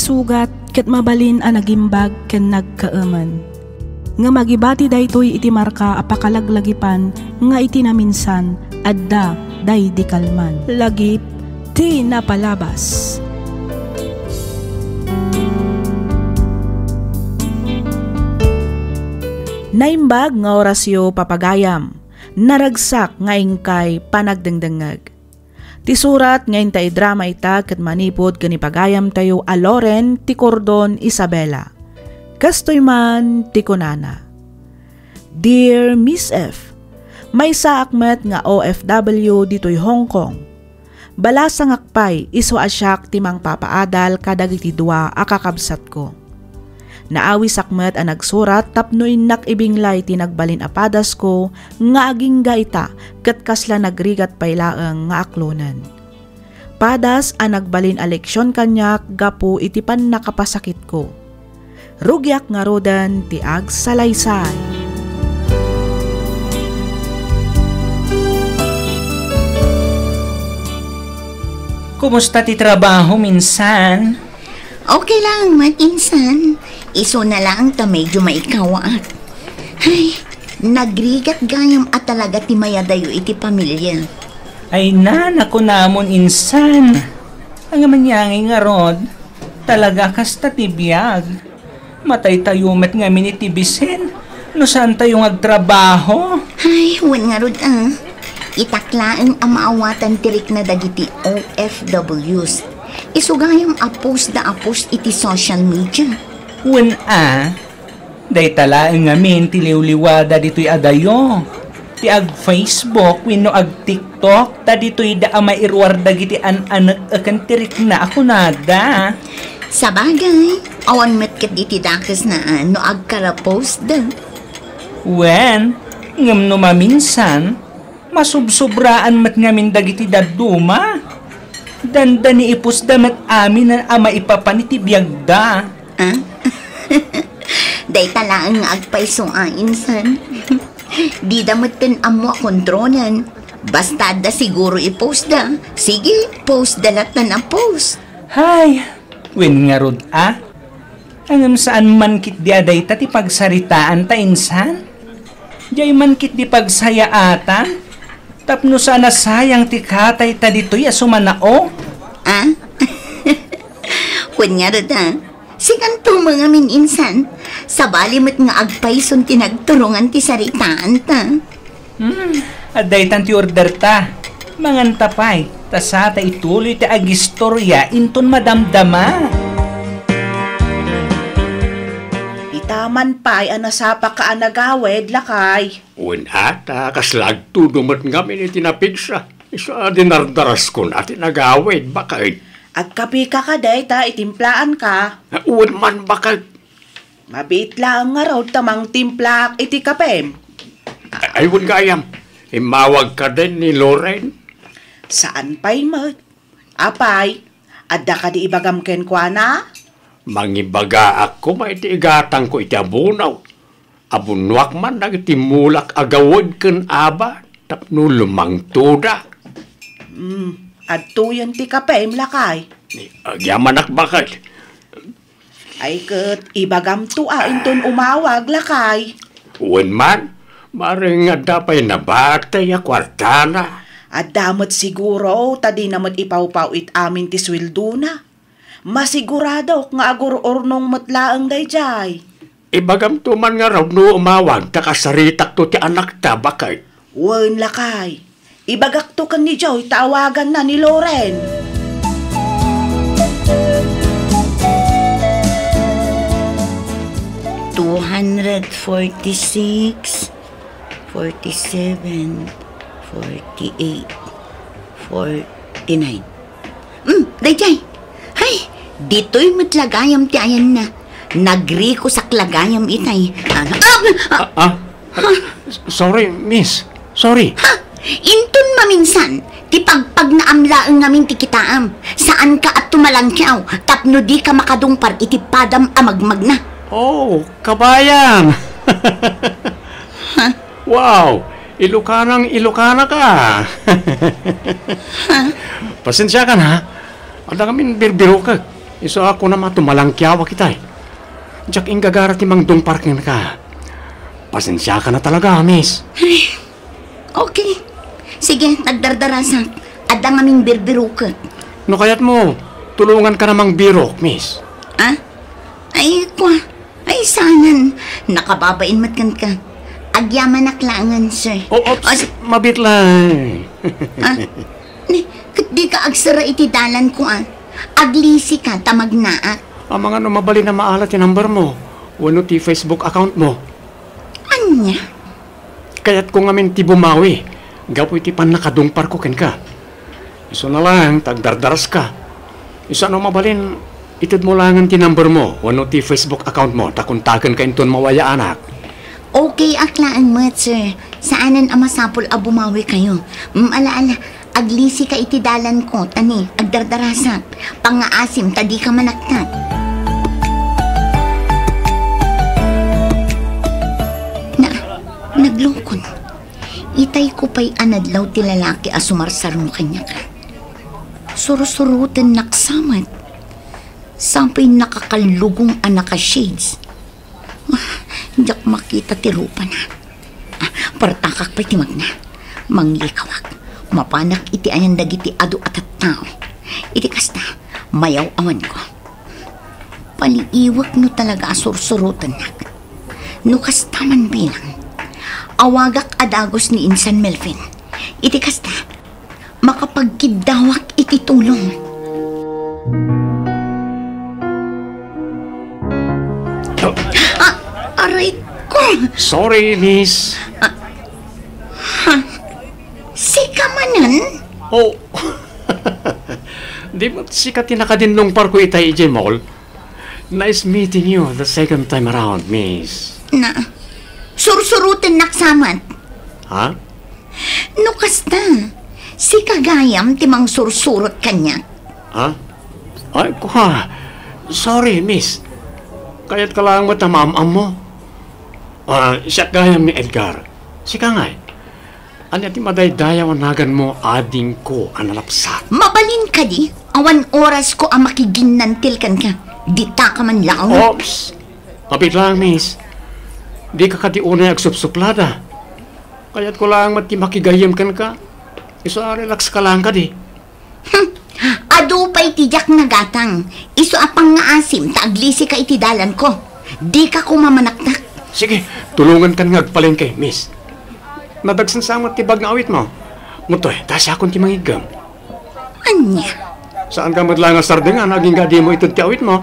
isugat ket mabalin a nagimbag ken nagkaaman. Nga magibati daytoy iti marka apakalaglagipan nga iti naminsan adda day di kalman. Lagip ti napalabas. Naimbag nga orasyo papagayam, naragsak nga ingkay panagdengdengag. Ti surat nga intay drama ita ket manipod kani pagayam tayo a Loren ti Cordon Isabela. Kastoy man ti kunana. Dear Miss F, may saakmet nga OFW ditoy Hong Kong. Balasang akpay iso asyak ti mang papaadal kadagiti dua a kakabsat ko. Naawi sakmet a nagsurat tapno inak ibinglay ti nagbalin apadas ko nga aging gaita ket kasla nagrigat paylaeng nga aklonan. Padas a nagbalin a leksyon kanyak gapu iti pan nakapasakit ko. Rugyak nga rodan ti agsalaysay. Kumusta ti trabaho minsan? Okay lang, matinsan. Iso na lang ta medyo maikawat. Ay, nagrigat gayam at talaga ti mayadayo iti pamilya. Ay naku namon insan. Ang manyangi nga rod, talaga kasta ti biyag. Matay tayo met nga minitibisen. No saan tayo agtrabaho? Ay, wan nga rod Itaklaan ang maawatan tirik na dagiti OFWs. Isugayam apos iti social media. Wen day talaan nga min ti liwliwada dito'y adayo. Ti ag Facebook, wino ag TikTok, ta dito'y da mairwar dagiti an-anak akan tirik na ako nada. Sa bagay, awan metket iti dakes na no ag karapost da. Wen, ngam no maminsan, masubsobraan mat ngamin dagiti daduma. Dandani ipos damat amin na ama ipapanitibiyag da. Day talaan nga agpaisoain san. Di damutin amo kontronan. Basta da siguro i-post da. Sige, post dalat na post. Hay, win nga rod Angam saan man kit di aday ta ti pagsaritaan ta insan? Diyay man kit di pagsayaatan? Tapno sana sayang ti katay ta dito'y asumanao? Kun nga rod siganto mga mininsan, sa balimot nga agpayson tinagturungan ti saritaan ta. Aday tan ti order ta. Mangan tapay, ta ituloy ti agistorya inton madamdama. Itaman pa'y anasapa ka anagawed lakay. Wen ata, kaslag tudumat nga tinapigsa. Isa dinardaras ko na tinagawed, bakit? Agkapi ka kaday ta itimplaan ka. Uwan man bakit? Mabit lang nga raw tamang timplak iti kapem. Ayun gayam, imawag ka din ni Loren. Saan pa'y mag? Apay, adda ka di ibagam ken kwa na? Mangibaga ako, maitigatang ko iti abunaw. Abunwak man nagtimulak agawad ken aba, tapno lumang tuda. Adto yan ti kapem lakay. Agyamanak bakit? Ay ket ibagam tua inton umawag lakay. Uwan man, maring adda pa'y nabatay a kwartana. Adamot siguro, tadi namot ipawpaw it amin ti sweldo na. Masigurado nga agur ornong matlaang dayjay. Ibagam to man nga raw no umawag, takasaritak to ti anak ta, bakit? Wen lakay. Ibagak to kan ni Joy, tawagan na ni Loren. $246, 47, 48, 49. Dayjay. Hay, dito'y matlagayam ti ayan na. Nagri ko sa klagayam itay. Sorry, miss. Sorry. Inton maminsan, ti pagpag na amlaang namin ti kitaam. Saan ka at tumalangkyaw, tapno di ka makadungpar iti padam amagmag na. Oh, kabayan. Wow, Ilocana ka. Pasensya ka na. Ada kami birbiro ka. Iso ako na matumalangkyawa kita eh. Diyak ingagara ti Mang Dong Parking ka. Pasensya ka na talaga, miss. Okay. Sige, nagdardarasak. Ada nga ming birbiro ka. No kayat mo, tulungan ka namang biro, miss. Ha? Ay, kwa. Ay, sanan. Nakababain matkan ka. Agyaman na klangan, sir. Mabit lang. Di ka agsara iti dalan ko, Aglisi ka, tamagnaak. Ang mga mabali na maalat yung number mo. Wano ti Facebook account mo. Anya? Kaya't ko ngamin ti bumawi. Gapoy ti pan nakadungpar ko ken ka. Iso na lang, tagdardaras ka. Isa no mabalin, itid mo lang ti number mo. Wano ti Facebook account mo. Takuntakan ka inton mawaya anak. Okay, aklaan mo, sir. Saanan amasapol bumawi kayo. Alaala, aglisi ka iti dalan ko, tani, agdardarasak. Pangaasim, tadi ka manaktat. Naglungkon. Itay ko pa'y anadlaw ti lalaki sumarsarong kanya ka. Surusurutan naksamat. Sampay nakakalugong shades. Diyak makita ti rupa na. Partakak pa'y timag na. Manglikawag. Mapanak iti ayan dagiti adu at tao. Iti kasta, mayaw awan ko. Paliiwag no talaga sursurutan na. No kastaman bilang. Awagak adagos ni Insan Melvin. Iti kasta, makapagkidawak iti tulong. Aray ko! Sorry, miss. Sika manan? Oh. Di mo sikat tinakadinong parko itay ije mall. Nice meeting you the second time around, miss. Sursurutin naksamat. Ha? No kasta, si kagayam timang sursurot kanya. Ha? Ay, kuha. Sorry, miss. Kaya't ka lang matamamam mo. Siya gayam ni Edgar. Sika nga eh. Anya ti madaydayaw nagan mo ading ko analapsat. Mabalin ka di. Awan oras ko makiginantil kan ka. Dita ka man lang. Ops. Mapit lang, miss. Di ka katiunay agsupsuplada. Kaya't ko lang makigayam kan ka. Iso relax ka lang ka di. Ado pa'y tijak na gatang. Iso apang nga asim, taaglisi ka itidalan ko. Di ka kumamanaknak. Sige, tulungan kan nga agpalengke, miss. Nadagsan sa mga tibag na awit mo. Mutoy, tasya akong timangigam. Anya? Saan ka madlang nga sardingan, naging gadi mo itod ti awit mo?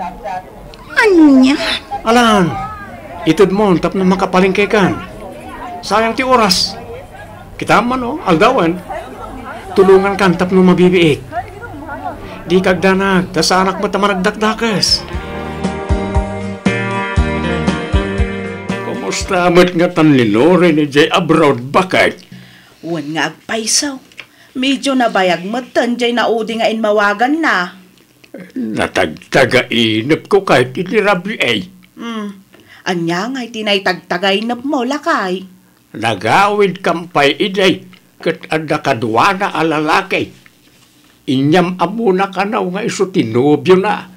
Anya? Alan, itod mo, tap na makapalengke kan. Sayang ti oras. Kita man o, aldawan. Tulungan kan tap no mabibiik. Di kagdanag, tas anak mo tama nagdakdakas. Kumusta amat nga tanlinore ni Jay abroad bakit? Wan nga agpaisaw. Medyo nabayag mo tan Jay naudi nga inmawagan na. Natagtaga-inap ko kahit inirabi ay. Anya nga tinaytagtagainap mo lakay. Nagawid kampay iday kat ada kadwa na alalaki. Inyam amuna ka na nga iso tinubyo na.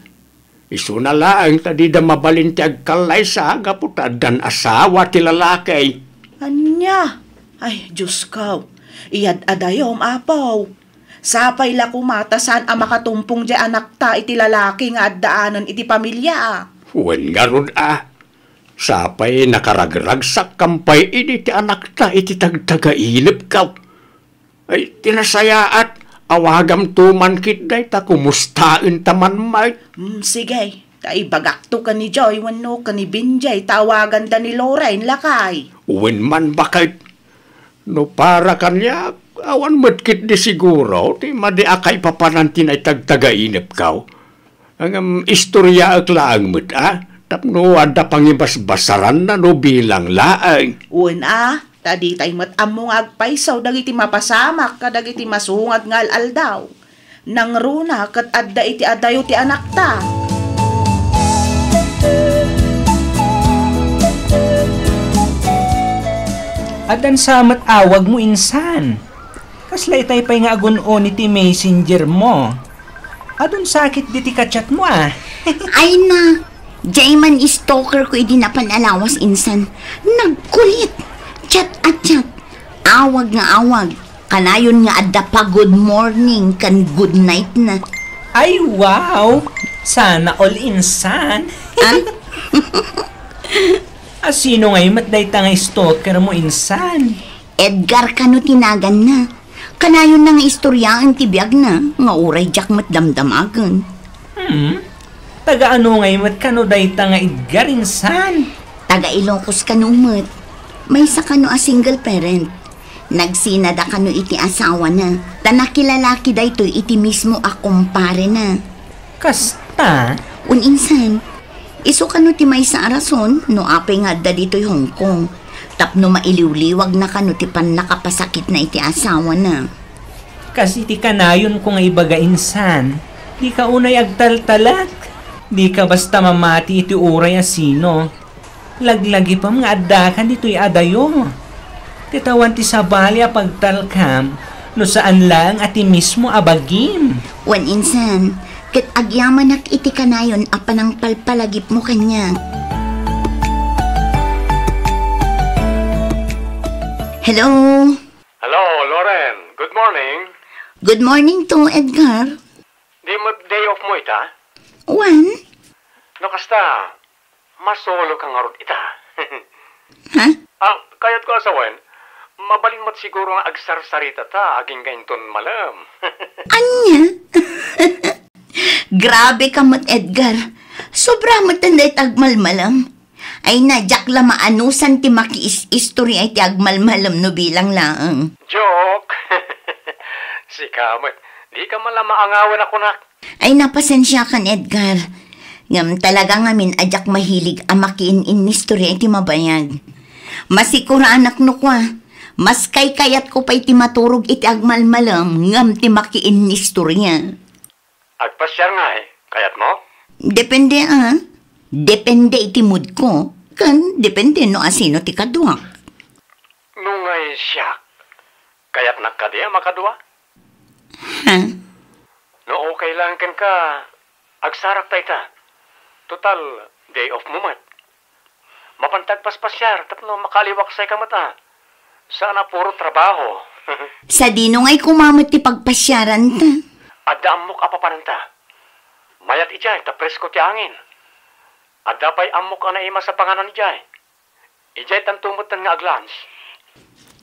Iso na lang tadi da mabalin ti agkalay sa agaputa dan asawa ti lalaki. Anya? Ay, Diyos ko. Iyad adayom apaw. Sapay la kumatasan ang makatumpong di anak ta iti lalaki nga addaanan iti pamilya. Wen nga ron Sapay nakaragrag sa kampay ini ti anak ta iti tagtagainip ka. Ay, tinasayaat. Awagam tuman kitday ta kumustain taman may. Sige, taibagakto ka ni Joy wano ka ni Binjay tawagan ta ni Lorraine lakay. Uwin man bakit? No para kanya, awan matkit di siguro, ti madiakay papanantin ay tagtagainip ka. Ang istorya aklaang mo't tapno ada pangibasbasaran na no bilang laang. Uwin tadi tay matamong agpaisaw dagiti mapasamak kadagiti masungat nga aldaw. Nang runa kat adda iti adayo ti anak ta. Adan samat awag mo insan. Kaslay tay pay nga agun-on iti messenger mo. Adun sakit di ti kachat mo Ay na, Jayman stalker ko idi napanalawas insan. Nagkulit, chat at chat. Awag nga awag. Kanayon nga adda pa good morning kan good night na. Ay, wow! Sana all insan. Sino ngayon matday ta nga stalker mo insan? Edgar kano tinagan na. Kanayon na nga istoryaan tibiyag na. Nga uray jak matdamdamagan. Taga ano ngayon mat kano day ta nga Edgar insan? Taga Ilocos kanumat. May sa kano a single parent. Nagsinada kano iti asawa na. Tanakilalaki da ito iti mismo a kumpare na. Kasta? Uninsan, iso kano ti may sa arason no apay nga da dito'y Hong Kong. Tapno mailiwliwag na kano ti pan nakapasakit na iti asawa na. Kasi ti kanayon ko nga ibaga insan. Di ka unay agtaltalak. Di ka basta mamati iti uray asino. Laglagi pa mga adakan dito'y adayo. Titawan ti sabali a pagtalkam, no saan lang ati mismo abagim. Wan insan, ket agyaman ak iti kanayon a panang palpalagip mo kanya. Hello? Hello, Loren. Good morning. Good morning to Edgar. Di mo day off mo ita? Wan? No kasta, masolo ka nga ron ita. Ha? Kayat ko asawen, mabaling mat siguro nga agsarsarita ta, aging gainton malam. Anya? Grabe ka mat Edgar. Sobra mat tanday agmalmalam. Ay nadyak la maanusan ti makiis-istorya ay ti agmalmalam no bilang laang. Joke! Sikamat, di ka mala maangawan ako nak. Ay napasensya kan Edgar. Ngam talaga ngamin adyak mahilig amakiin in istorya iti mabayag. Masikura anak no kwa. Mas kay kayat ko pa iti maturog iti agmalmalam ngam ti makiin ni istorya. Agpasyar nga kayat mo? Depende Depende iti mood ko. Kan depende no asino ti kaduak. Nungay siya, kayat nakadiya makadua? Ha? No okay lang kan ka, agsarak tayo ta. Total, day off mo mat. Mapantag paspasyar, tapno makaliwaksay ka mata. Sana puro trabaho. Sa dino nga'y kumamot ti pagpasyaran ta. Adda amok apapananta. Mayat ijay, tapresko ti angin. Adda pa'y amok na ima sa panganan ijay. Ijay tantumutan nga aglans.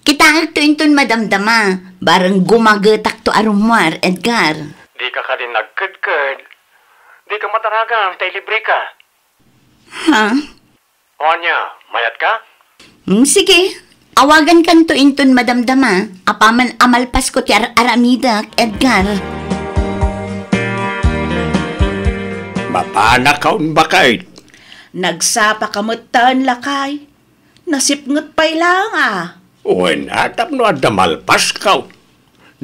Kita to inton madamdama. Barang gumagatak to arumwar, Edgar. Di ka din nagkad-kad. Di ka mataragang, tay libre ka. Ha? O niya, mayat ka? Sige. Awagan kan to inton madamdama. Apaman amalpas ko ti aramidak, Edgar. Mapana kaun bakay. Nagsapa kamutan lakay. Nasipngot pa'y lang Uwen, atap no adamalpas ka.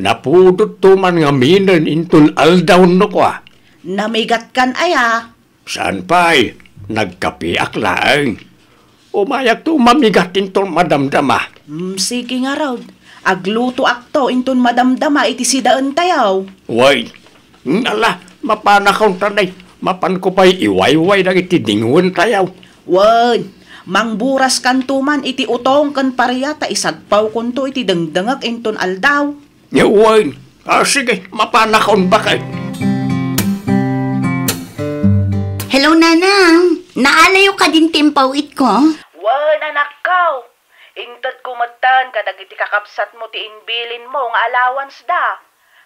Napudot tuman nga minan inton aldaw no kwa. Namigat kan Saan pa'y? Nagkapiak laang. Umayak to mamigat inton madamdama. Sige nga raw. Agluto akto inton madamdama iti sidaan tayaw. Way, ala, mapana kaun tanay. Mapan ko pa'y iwayway na iti dingon tayaw. Wan, mangburas kan tuman iti utong kan pariyata isagpaw kunto iti dangdangag inton aldaw. Way, sige, mapana kaun bakay. Hello, Nanang. Naalayo ka din timpawit ko? Wan, anak kaw. Ingtad kumatan kadag iti kakapsat mo ti inbilin mo nga allowance da.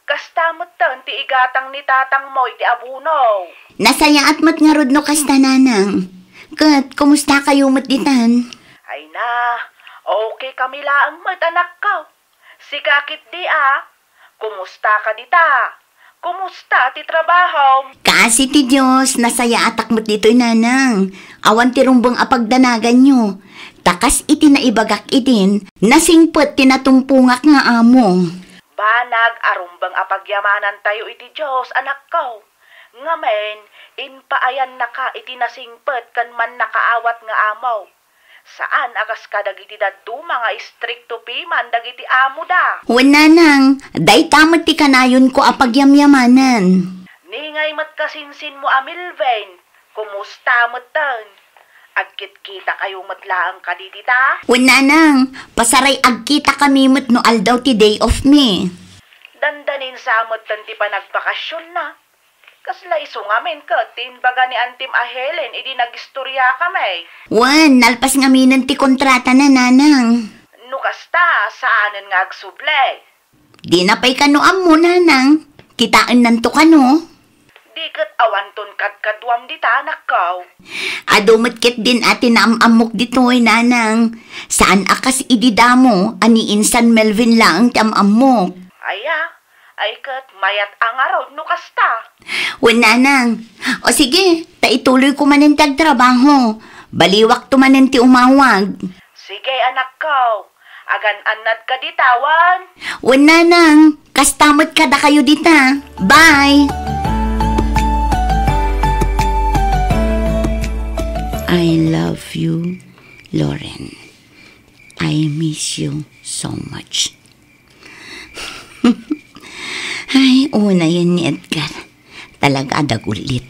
Kasta motan ti igatang ni tatang mo iti abuno. Nasaya at mat nga rod no kasta, Nanang. Kat, kumusta kayo mat ditan? Ay na, okay kami laang mat anak kaw. Sikakit di Kumusta ka dita? Kumusta ti trabaho? Kasi ti Diyos, nasaya atak mat dito'y Nanang. Awan ti rumbang apagdanagan nyo. Takas iti naibagak itin, nasingpot tinatumpungak nga amo. Banag arumbang apagyamanan tayo iti Diyos, anak ko. Ngamen, inpaayan na ka iti nasingpet kan man nakaawat nga amaw. Saan akas ka dagiti dadto mga stricto piman dagiti amo da? Wan Nanang, day tamot ti kanayon ko apagyamyamanan. Ni nga Ngay mat kasinsin mo Milven. Kumusta mo tan? Agkit-kita kayo matlaang kadidita? Nanang, pasaray agkita kami mo't no aldaw ti day off me. Dandanin sa amot tan ti panagbakasyon na. Kasla iso ngamin ka, tinbaga ni Antim Helen, idi nagistorya kami. Nalpas nga minan ti kontrata na, nanang. Nukasta, saanan nga agsuble? Di na pa'y kanuam mo, nanang. Kitaan nanto kano. Di kat awanton kadkadwam dita, anak ko. Adumatkit din ati na amamok dito'y, nanang. Saan akas ididamo, ani insan Melvin lang ti amamok. Ay kat mayat ang araw, nukasta. Nanang. O sige, taituloy ko manin tagtrabaho. Baliwak to manin ti umawag. Sige, anak ko. Agan-anad ka ditawan. Nanang. Kastamot kada kayo dita. Bye! I love you, Lauren. I miss you so much. Ay, una yan ni Edgar. Talaga dagulit.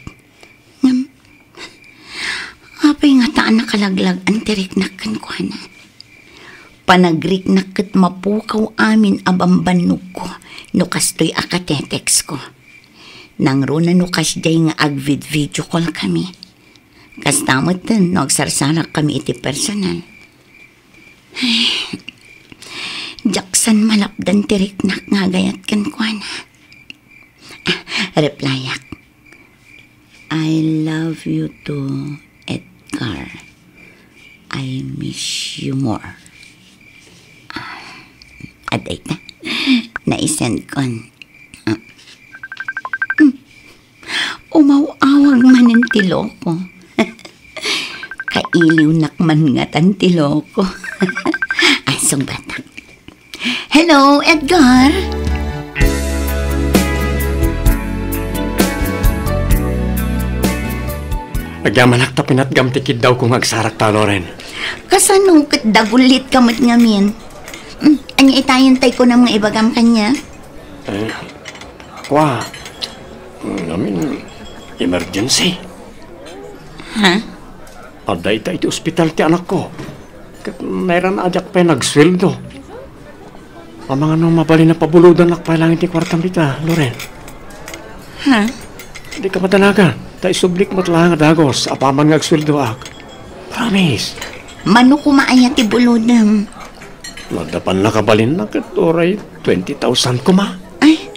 Apay nga taan nakalaglag ang tiriknakan ko na. Panagrik ket mapukaw amin abambannog ko. Nukastoy akatetex ko. Nang runa nukas day nga agvid-video call kami. Kastamot din, nagsarsarag kami iti personal. Ay, Jackson malapdan tiriknak nga gayat kan ko na. Replyak. I love you too, Edgar. I miss you more. Aday na. Naisend ko. Umawawag man ang tiloko. Kailiw nakman nga tan tiloko. Asong batak. Hello, Edgar. Nagyamanak ta pinatgam tikid daw kung agsarak ta, Lauren. Kasano kat dagulit kamot ngamin? Anya itayantay ko ng mga ibagam kanya? Namin, emergency. Ha? Aday ta iti ospital ti anak ko. Kat mayroon ajak pa nagsweldo. Ang mga nang mabali na pabuludan nakpay lang iti kwartam dita, Lauren. Ha? Di ka matanagan. Ta isublik mo't lang dagos. Apaman ngagsweldo ak. Promise. Mano kumaaya ti bulodam? Nadapan nakabalin na kat oray 20,000 kuma. Ay,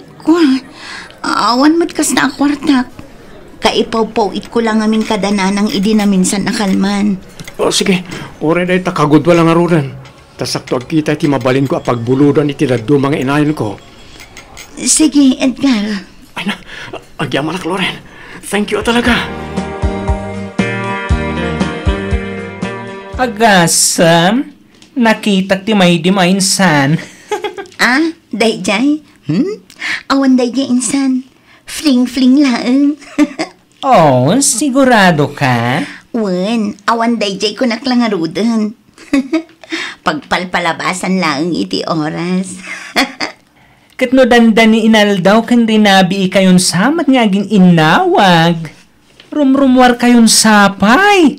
awan mo't kas na akwartak. Kaipaw-pawit ko lang amin kadananang idi na minsan nakalman. O sige, oray day takagudwa lang arudan. Tasakto agkita iti mabalin ko apagbuludan iti daddo mga inayon ko. Sige, Edgar. Ay na, agyaman ak, Lauren. Thank you talaga. Agasam, nakita ti may di mainsan. Dayjay? Awan dayjay insan. Fling-fling laeng. Oh, sigurado ka? Awan dayjay ko naklangarudan. Pagpalpalabasan laeng iti oras. Kat no dandan ni inaldaw kan rinabi kayon samat nga aging inawag. Rumrumwar kayon sapay.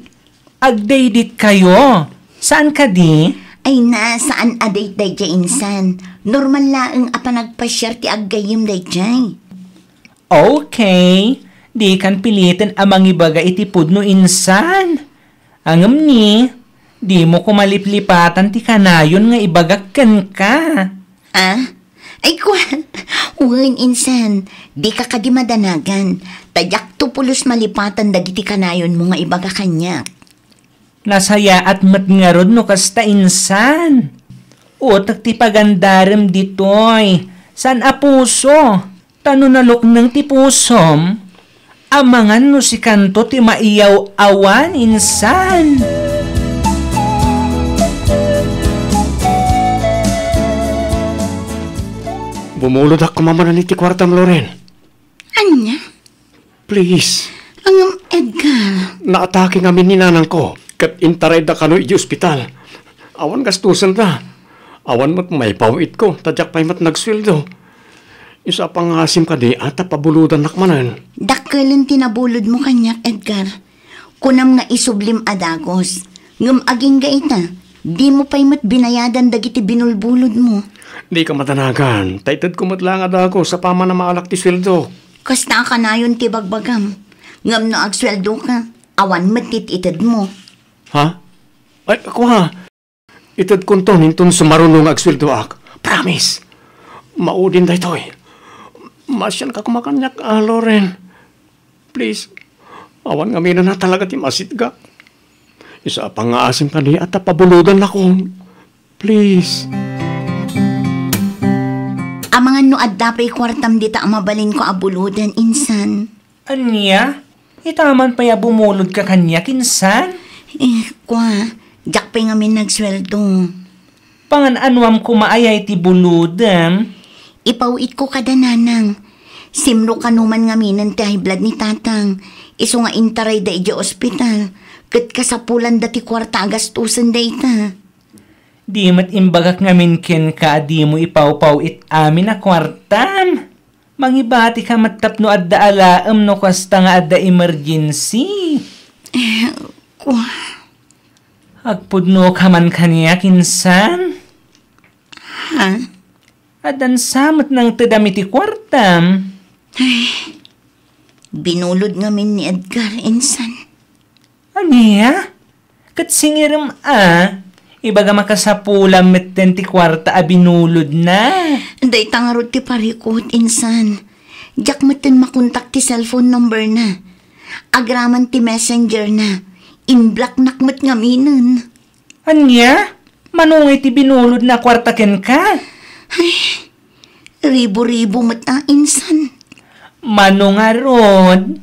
Agdaydit kayo. Saan ka di? Ay na, saan aday dayjay insan? Normal laeng apanagpasyar ti aggayim dayjay. Okay. Di kan pilitin amang ibaga iti pudno insan. Angam ni, di mo kumaliplipatan ti kanayon nga ibagakkan ka. Ay kwan, insan, di ka kadimadanagan. Tadyak to pulos malipatan dagiti kanayon mo nga ibaga kanya. Nasaya at matngarod no kasta insan. Utak ti pagandarem ditoy. San a puso? Tano nalok ng ti pusom? Amangan no si kanto ti maiyaw awan insan. Bumulod ako mamanan iti kwartam, Lauren. Anya? Please. Ang Edgar. Naatake ngamin ni nanang ko. Kat intaray da kano iti ospital. Awan gastusan da. Awan mo't may pawit ko. Tadyak pa'y mat nagsweldo. Isa pang asim ka di at pabuludan nakmanan. Dakkelan tinabulod mo kanyak, Edgar. Kunam nga isublim adagos. Ngam aging gaita, di mo pa'y mat binayadan dagiti binulbulod mo. Di ka matanagan. Taitad kumatlangad ako sa pama na maalak ti sweldo. Kasta ka na yun ti bagbagam. Ngam no agsweldo ka, awan matititid mo. Ha? Ay, ako ha. Itad kunton, hintun sumarunong agsweldo ak. Promise. Maudin da ito eh. Masyan ka kumakanyak, Loren. Please. Awan nga mina na talaga ti masitga. Isa pa nga asim ka di at pabuludan ako. Please. Amangan no addapay kwartam dita mabalin ko abuludan, insan. Anya? Itaman pa ya bumulod ka kanya, kinsan? Kwa, jak pa'y ngamin nagsweldo. Pangan anuam kumaayay ti buludan? Ipauit ko kada nanang. Simro kanuman ngaminan ti high blood ni tatang. Iso nga intaray da iji ospital. Kat kasapulan dati kwarta agastusan da ita. Di mat imbagak ngamin ken ka di mo ipaw-paw it amin na kwartam. Mangibati ka matapno adda alaam no kasta nga adda emergency. Kwa. Agpudno ka man kaniya kinsan. Ha? Adan samot ng tadamiti kwartam. Binulod ngamin ni Edgar, insan. Aniya? Kat singiram ibaga makasapulam met 20 kwarta a binulod na. Day tangarod ti parikot, insan. Jak matin makontak ti cellphone number na. Agraman ti messenger na. In-block nakmat ngaminan. Anya? Manungay ti binulod na kwarta ken ka? Ay, ribo-ribo mata, insan. Manungarod.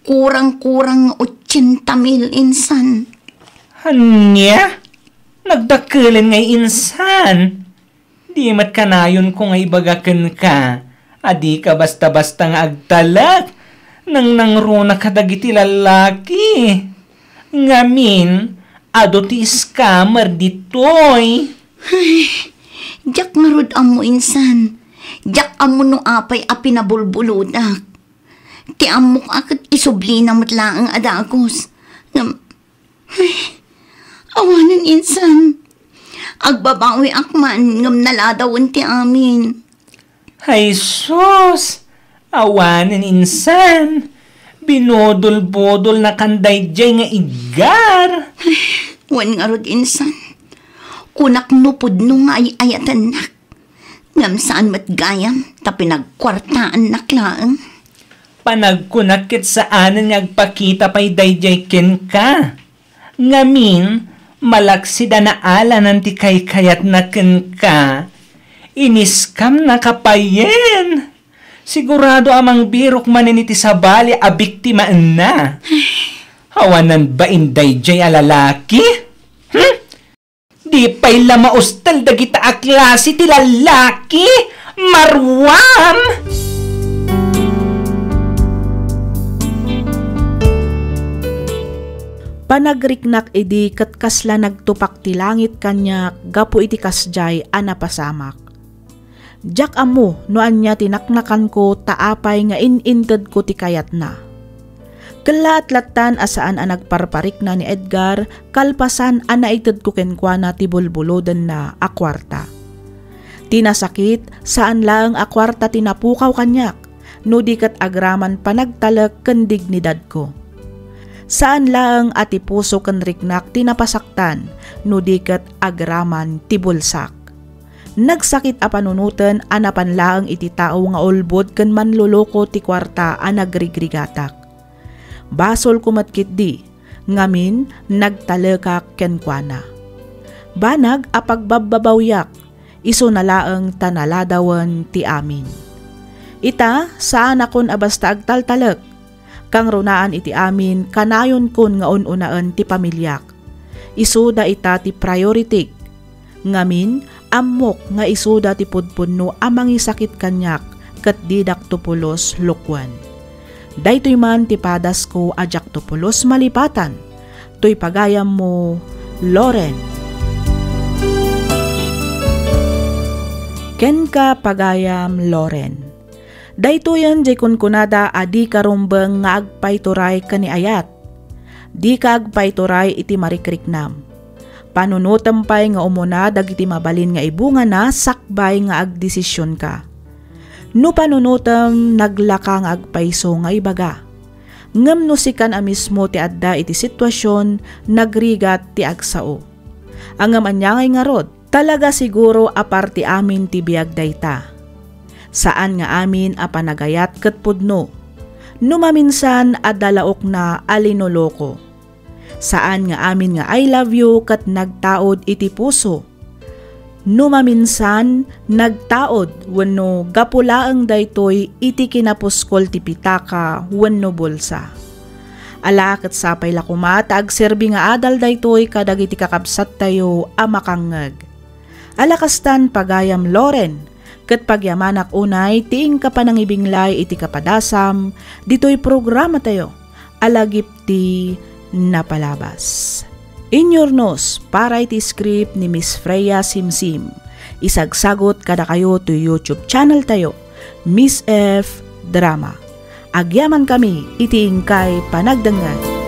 Kurang-kurang 80,000, insan. Anya? Nagdakilan ngay insan. Di mat kanayon ko ngay bagaken ka. Adi ka basta-basta nga agtalak. Nang nangruna kadagiti lalaki. Ngamin, ado ti scammer ditoy. Ay, jak marod amo, insan. Jak amo no apay a pinabulbuludak. Ti amok akit isubli na matlaang adagos. Ay, awanan, insan. Agbabawi akman ngam naladawan ti amin. Ay sus! Awanan insan. Binodol-bodol na kanday jay nga igar. Wan nga rod, insan. Kunak nupod no nga ay-ayatan nak. Ngam saan matgayam, ta pinagkwartaan naklaang. Panagkunakit saanan nga agpakita pa'y dayjay ken ka. Ngamin, malaksida na ala nanti kay kayat na ken ka. Iniskam na kapayen. Sigurado amang birok maniniti sa bali a biktima na. Hawanan ba inday jay alalaki? Di pa'y lamaustal dagita a klase ti lalaki. Marwam! Panagriknak idi kat kasla nagtupak ti langit kanya gapo iti kasjay anapasamak. Jak amo no anya tinaknakan ko taapay nga ininted ko ti kayat na. Kalaat-latan asaan ang nagparparik na ni Edgar, kalpasan ang naited ko kenkwana ti bulbulodan na akwarta. Tinasakit saan lang akwarta tinapukaw kanyak, no di kat agraman panagtalag ken dignidad ko. Saan lang ati puso ken riknak tinapasaktan, no di kat agraman ti bulsak. Nagsakit a panunutan anapan laang iti tao nga ulbod ken manluloko ti kwarta a nagrigrigatak. Basol kumatkit di, ngamin nagtalekak kenkwana. Banag apagbababawyak, iso nalaang tanaladawan ti amin. Ita saan akon abasta agtaltalek, kang runaan iti amin kanayon kon nga ununaan ti pamilyak. Isuda ita ti priority, ngamin amok nga isuda ti pudpunno amang isakit kanyak kat didak tupulos lukwan. Daytoy man ti padas ko ajak tupulos malipatan, toy pagayam mo, Loren. ken ka pagayam Loren. Daytoyan jay kunkunada adi karumbeng nga agpayturay kani ayat. Di ka agpayturay iti marikriknam. Panunutampay nga umuna dagiti mabalin nga ibunga na sakbay nga agdesisyon ka. No panunutam naglaka nga agpayso nga ibaga. Ngem no sikan a mismo ti adda iti sitwasyon nagrigat ti agsao. Angam anyangay nga rod, talaga siguro aparti amin ti biag dayta. Saan nga amin a panagayat ket pudno. Numaminsan adalaok na alinoloko. Saan nga amin nga I love you ket nagtaod iti puso. Numaminsan nagtaod wenno gapulaeng daytoy iti kinapuskol ti pitaka wenno bulsa. Ala ket sapay lakumata agserbi nga adal daytoy kadagiti kakabsat tayo a makangngeg. Alakastan pagayam Loren, ket pagyamanak unay tiing kapanangibinglay iti kapadasam, ditoy programa tayo, alagip ti napalabas. Inyornos para iti script ni Miss Freya Simsim. Isagsagot kada kayo to YouTube channel tayo, Miss F Drama. Agyaman kami iti ingkay panagdangan.